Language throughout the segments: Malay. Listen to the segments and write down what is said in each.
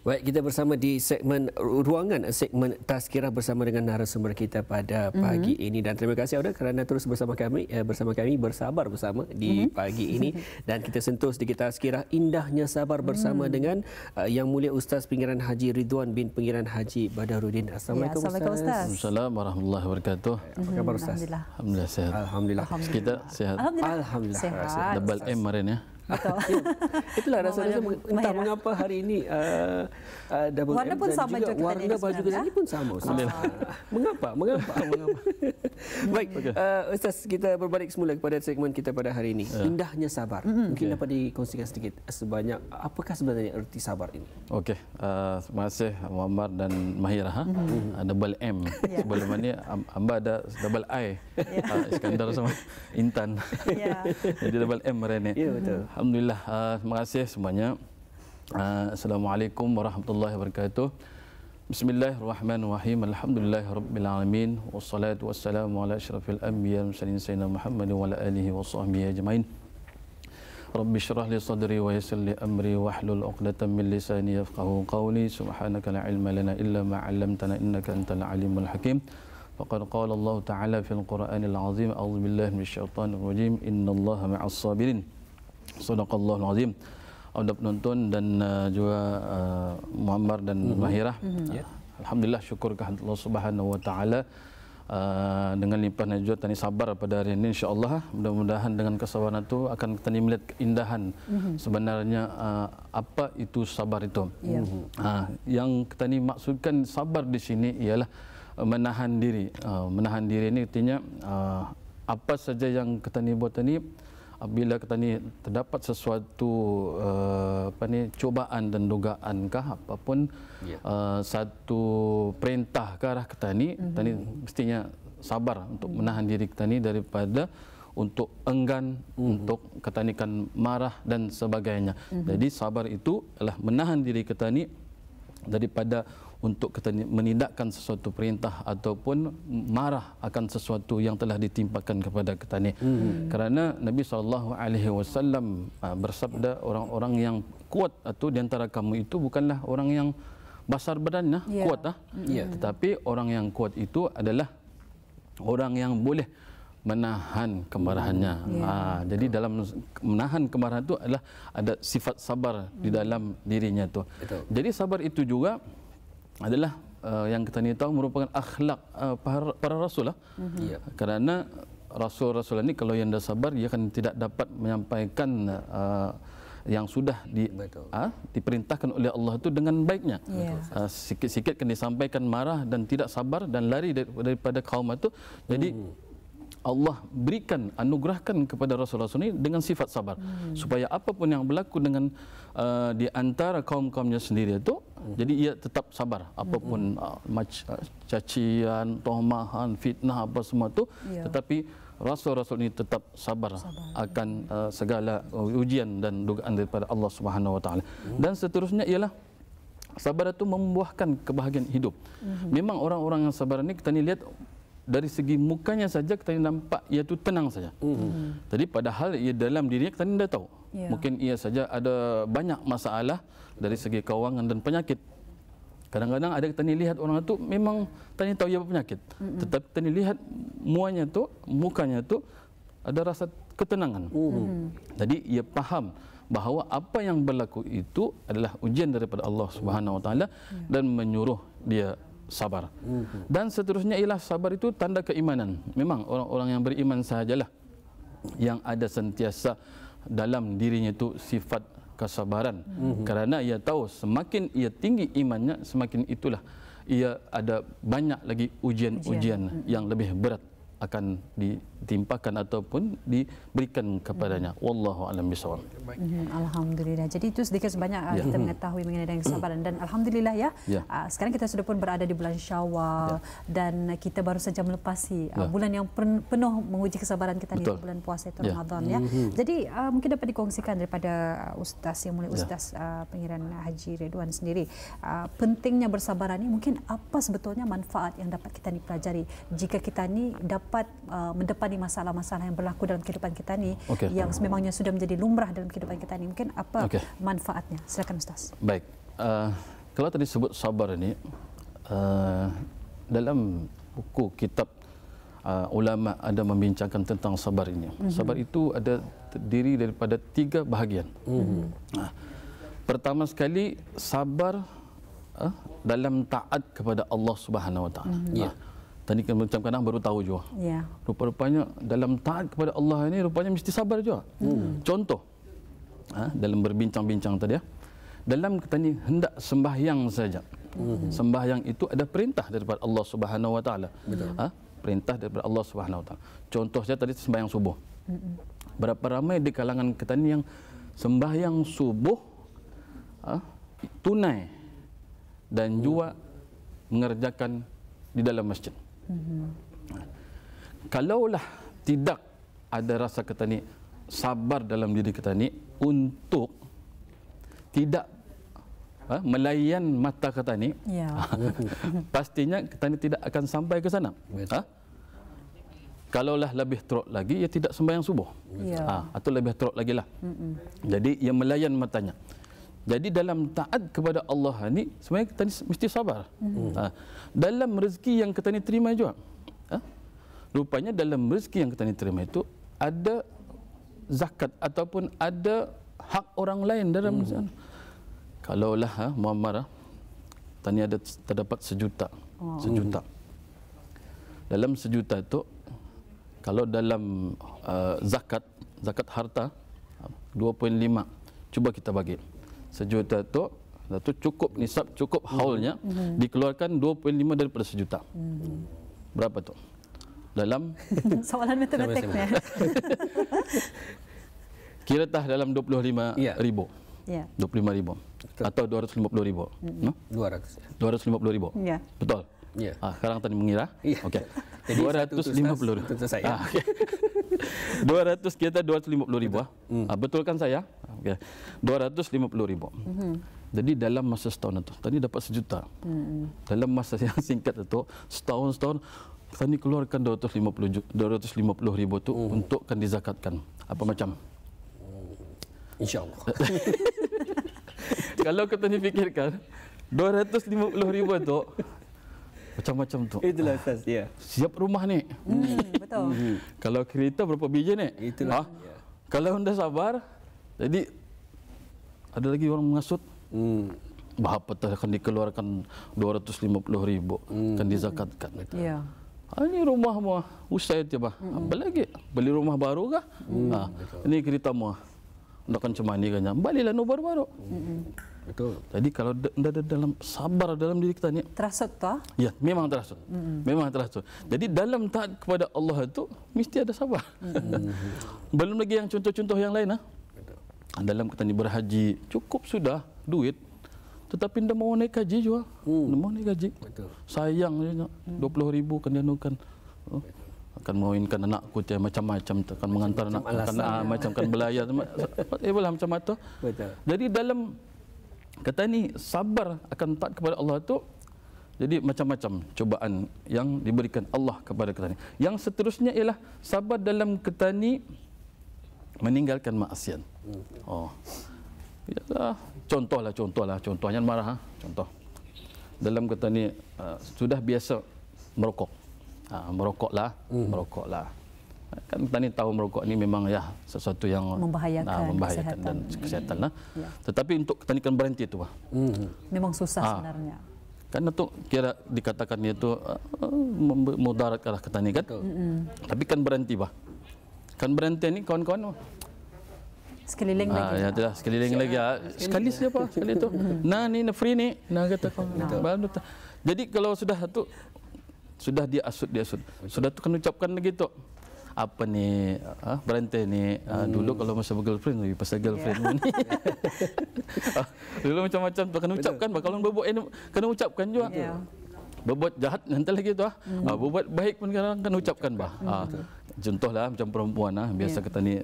Baik, kita bersama di segmen ruangan, segmen Tazkirah bersama dengan narasumber kita pada pagi ini, dan terima kasih Auda kerana terus bersama kami bersabar bersama di pagi ini, dan kita sentuh sedikit Tazkirah indahnya sabar bersama dengan Yang Mulia Ustaz Pengiran Haji Ridwan bin Pengiran Haji Badarudin. Assalamualaikum Ustaz. Assalamualaikum warahmatullahi wabarakatuh. Apa khabar Ustaz? Alhamdulillah sehat. Alhamdulillah. Kita sehat. Alhamdulillah. Sehat. Double M kemarin ya. Betul. Itulah rasa-rasa entah mengapa hari ini double warna M pun dan sama juga juga warna baju kita ini pun sama. Mengapa? Baik, Ustaz, kita berbalik semula kepada segmen kita pada hari ini. Indahnya sabar. Mungkin dapat dikongsikan sedikit sebanyak apakah sebenarnya erti sabar ini? Okey, terima kasih Muammar dan Mahira. Double M. Sebelum ini Amba ada double I. Iskandar sama Intan. Jadi double M hari ini. Ya, betul. Alhamdulillah, terima kasih semuanya. Assalamualaikum warahmatullahi wabarakatuh. Bismillahirrahmanirrahim. Alhamdulillahirabbil alamin wassalatu wassalamu ala asyrafil anbiya wal mursalin sayyidina Muhammad wa ala alihi wa sahbihi ajmain. Rabbi shrah li sadri wa yassir li amri wahlul 'uqdatam min lisani yafqahu qawli. Subhanaka la ilma lana illa ma 'allamtana innaka antal alimul hakim. Faqad qala Allah Ta'ala fil Qur'anil 'azim. A'udzu billahi minasyaitonir rajim. Innallaha ma'as sabirin. Sadaqallahul azim. Ada penonton dan juga Muammar dan Mahirah. Alhamdulillah, syukur kepada Allah Subhanahu wa taala dengan limpahan najat tani sabar pada hari ini, insyaallah. Mudah-mudahan dengan kesabaran itu akan kita melihat keindahan sebenarnya apa itu sabar itu. Yang kita ni maksudkan sabar di sini ialah menahan diri. Menahan diri ini artinya apa saja yang kita ni buat ini, apabila kita ni terdapat sesuatu cubaan dan dugaankah apapun, satu perintah ke arah kita ni mestinya sabar untuk menahan diri kita ni daripada untuk enggan, untuk kita ni kan marah dan sebagainya. Jadi sabar itu adalah menahan diri kita ni daripada untuk kita menindakkan sesuatu perintah ataupun marah akan sesuatu yang telah ditimpakan kepada kita ni. Kerana Nabi SAW bersabda, orang-orang yang kuat atau di antara kamu itu bukanlah orang yang besar badannya, kuat tetapi orang yang kuat itu adalah orang yang boleh menahan kemarahannya. Jadi dalam menahan kemarahan itu adalah ada sifat sabar di dalam dirinya tu. Jadi sabar itu juga adalah yang kita ni tahu merupakan akhlak para rasul lah. Kerana rasul-rasul ini kalau yang dah sabar, dia akan tidak dapat menyampaikan yang sudah diperintahkan oleh Allah itu dengan baiknya. Sikit-sikit kan disampaikan marah dan tidak sabar dan lari daripada kaum itu. Jadi Allah berikan, anugerahkan kepada Rasul-Rasul ini dengan sifat sabar, supaya apapun yang berlaku dengan di antara kaum-kaumnya sendiri itu, jadi ia tetap sabar. Apapun cacian, tohmahan, fitnah apa semua itu, tetapi Rasul-Rasul ini tetap sabar akan segala ujian dan dugaan daripada Allah Subhanahu Wa Taala. Dan seterusnya ialah sabar itu membuahkan kebahagiaan hidup. Memang orang-orang yang sabar ini kita ni lihat dari segi mukanya saja kita nampak ia tu tenang saja. Jadi padahal ia dalam dirinya kita tidak tahu. Mungkin ia saja ada banyak masalah dari segi keuangan dan penyakit. Kadang-kadang ada kita ni lihat orang itu memang tanya tahu ia berpenyakit, tetapi kita ni lihat mukanya tu ada rasa ketenangan. Jadi ia faham bahawa apa yang berlaku itu adalah ujian daripada Allah Subhanahu Wa Taala dan menyuruh dia sabar. Dan seterusnya ialah sabar itu tanda keimanan. Memang orang-orang yang beriman sahajalah yang ada sentiasa dalam dirinya itu sifat kesabaran. Kerana ia tahu semakin ia tinggi imannya, semakin itulah ia ada banyak lagi ujian-ujian yang lebih berat akan ditimpakan ataupun diberikan kepadanya. Wallahu a'lam bishawab. Alhamdulillah. Jadi itu sedikit sebanyak kita mengetahui mengenai dengan kesabaran, dan alhamdulillah sekarang kita sudah pun berada di bulan Syawal dan kita baru saja melepasi bulan yang penuh menguji kesabaran kita ni, bulan puasa itu Ramadan Jadi mungkin dapat dikongsikan daripada Ustaz Yang Mulia Ustaz Pengiran Haji Ridwan sendiri, pentingnya bersabar ni, mungkin apa sebetulnya manfaat yang dapat kita ni pelajari jika kita ni dapat mendepani masalah-masalah yang berlaku dalam kehidupan kita ni, yang sememangnya sudah menjadi lumrah dalam kehidupan kita ni. Mungkin apa manfaatnya? Silakan Ustaz. Baik. kalau tadi sebut sabar ini, dalam buku kitab ulama ada membincangkan tentang sabar ini. Sabar itu ada terdiri daripada 3 bahagian. Pertama sekali, sabar dalam taat kepada Allah Subhanahu Wa Taala. Tadi kan macam kadang baru tahu juga. Rupa-rupanya dalam taat kepada Allah ini rupanya mesti sabar juga. Contoh, dalam berbincang-bincang tadi, dalam kita ni hendak sembahyang saja. Sembahyang itu ada perintah daripada Allah Subhanahu Wa Taala. Perintah daripada Allah Subhanahu Wa Taala. Contoh saya tadi sembahyang subuh. Berapa ramai di kalangan kita ni yang sembahyang subuh tunai dan juga mengerjakan di dalam masjid. Kalaulah tidak ada rasa kita ni sabar dalam diri kita ni untuk tidak melayan mata kita ni, pastinya kita ni tidak akan sampai ke sana. Kalaulah lebih teruk lagi, ia tidak sembahyang subuh. Atau lebih teruk lagi lah. Jadi ia melayan matanya. Jadi dalam taat kepada Allah ni sebenarnya kita ni mesti sabar. Dalam rezeki yang kita ni terima juga. Rupanya dalam rezeki yang kita ni terima itu ada zakat ataupun ada hak orang lain dalam sana. Kalaulah Muammar tadi ada terdapat 1 juta. 1 juta. Dalam 1 juta itu kalau dalam zakat harta 2.5 cuba kita bagi. 1 juta itu cukup nisab, cukup haulnya, dikeluarkan 2.5 daripada 1 juta. Berapa tu? Dalam soalan matematiknya. Kira tah dalam 25 ribu. 25 ribu. Atau 250 ribu. 250 ribu. Betul? Sekarang tadi mengira. Okey. 250 ribu. Tentu saya. 200 kita 250 ribu. Betul kan saya? Okay. 250 ribu. Jadi dalam masa setahun itu, tadi dapat 1 juta. Dalam masa yang singkat itu, setahun tadi keluarkan 250 ribu itu untuk kan dizakatkan. Apa macam? InsyaAllah. Kalau kita ni fikirkan, 250 ribu itu macam-macam tu. Itulah Ustaz, siap rumah ni. Betul. Kalau kereta berapa biji ni? Itulah. Kalau anda sabar, jadi ada lagi orang mengasut. Berapa akan dikeluarkan 250 ribu, kan dizakatkan. Ini rumah mu usai tiba. Apa lagi? Beli rumah baru kah? Ini kereta mu. Ndakan cemani kanya. Balilah no baru-baru. Betul. Jadi kalau ada dalam sabar dalam diri kita ni terasut toh? Ya, memang terasut. Memang terasut. Jadi dalam taat kepada Allah itu mesti ada sabar. Belum lagi yang contoh-contoh yang lain dalam kita ni berhaji, cukup sudah duit. Tetapi ndak mau naik haji juga. Ndak mau naik haji. Betul. Sayang je 20 ribu kan dianukan. Akan mengawinkan anakku macam-macam, akan mengantar anak, macam kan belayar, macam itu. Betul. Jadi dalam kata ni sabar akan taat kepada Allah tu, jadi macam-macam cubaan yang diberikan Allah kepada kita ni. Yang seterusnya ialah sabar dalam kita ni meninggalkan maksiat. Yalah, contohnya marah. Contoh dalam kita ni sudah biasa merokok. Merokoklah. Kan kita ni tahu merokok ni memang sesuatu yang membahayakan dan kesihatan. Tetapi untuk kita ni kan berhenti tu memang susah sebenarnya. Kan untuk kira dikatakan itu mudarat ke arah kita ni kan. Tapi kan berhenti Kan berhenti ni kawan-kawan sekeliling lagi. Sekeliling lagi. Sekali siapa? Sekali tu. Ni free ni. Kata kawan. Jadi kalau sudah tu sudah diasut. Sudah tu kan ucapkan lagi tu. Apa ni berhenti ni dulu kalau masa girlfriend lagi pasal girlfriend ni. Dulu macam-macam tu kan ucapkan kalau berbuat ini kena ucapkan juga. Berbuat jahat nanti lagi tu berbuat baik pun kadang kan ucapkan contohlah macam perempuan biasa kita ni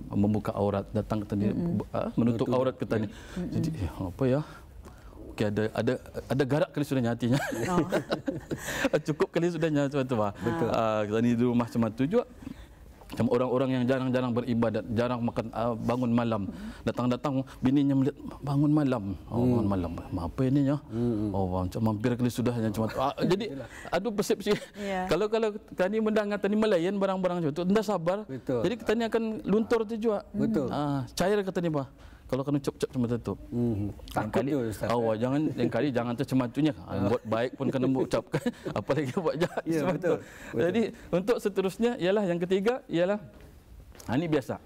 membuka aurat, datang kita ni menutup aurat kita ni. Jadi apa ya? Okey, ada garak kali sudahnya hatinya. Cukup kali sudahnya macam tu Betul. Kita ni di rumah macam tu juga. Macam orang-orang yang jarang-jarang beribadat, jarang makan, bangun malam. Datang-datang bininya melihat bangun malam. Bangun malam. Apa ini ya? Macam mampir kali sudah macam tu. Jadi ada persepsi. Kalau tani mendengar tani melayan barang-barang itu, anda sabar. Betul. Jadi tani akan luntur tu juga. Betul. Cair kata ni bah. Kalau kena cop-cop macam tu. Takut dia Ustaz. Jangan yang kali jangan tercematunya. Buat baik pun kena ucapkan, apalagi buat jahat. Ya, betul. Jadi untuk seterusnya ialah yang ketiga ialah ini biasa.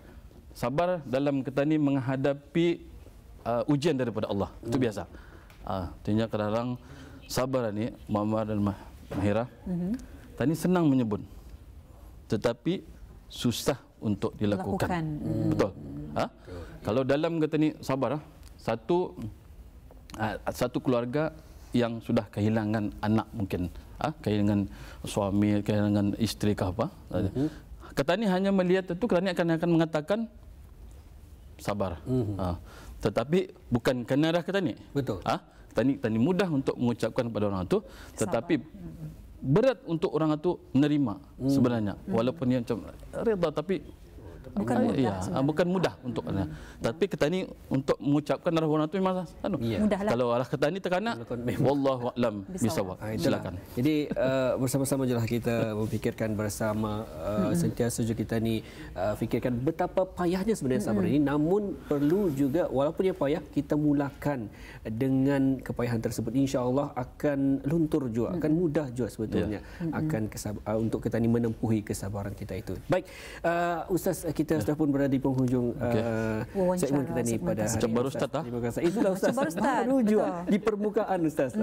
Sabar dalam kita ni menghadapi ujian daripada Allah. Itu biasa. Artinya kadang sabar ni Muhammad dan Mahira. Tani senang menyebut. Tetapi susah untuk dilakukan. Betul. Kalau dalam kata ni sabar, satu keluarga yang sudah kehilangan anak mungkin, kehilangan suami, kehilangan isteri ke apa. Kata ni hanya melihat itu, kerana akan mengatakan sabar. Tetapi bukan kerana dah kata ni. Betul. Tani mudah untuk mengucapkan kepada orang itu, tetapi berat untuk orang itu menerima sebenarnya. Walaupun dia macam redha, tapi bukan mudah untuk tapi kita ni untuk mengucapkan arah orang tu memang mudahlah. Kalau arah kita ni tekanan wallahu a'lam bisawab. Silakan. Jadi bersama-sama jelah kita memfikirkan bersama sentiasa juga kita ni fikirkan betapa payahnya sebenarnya sabar ini, namun perlu juga walaupun yang payah kita mulakan dengan kepayahan tersebut, insya-Allah akan luntur juga, akan mudah juga sebetulnya akan untuk kita ni menempuhi kesabaran kita itu. Baik, Ustaz, kita sudah pun berada di penghujung segmen kita ni pada hari ini. Baru start Terima kasih. Itulah Ustaz. Baru juga di permukaan Ustaz.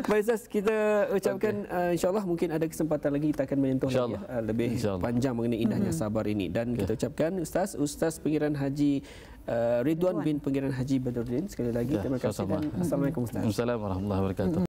Baik Ustaz, kita ucapkan insya-Allah mungkin ada kesempatan lagi kita akan menyentuh lagi lebih panjang mengenai indahnya sabar ini, dan kita ucapkan Ustaz Pengiran Haji Ridwan bin Pengiran Haji Badruddin, sekali lagi terima kasih dan assalamualaikum Ustaz. Assalamualaikum warahmatullahi wabarakatuh.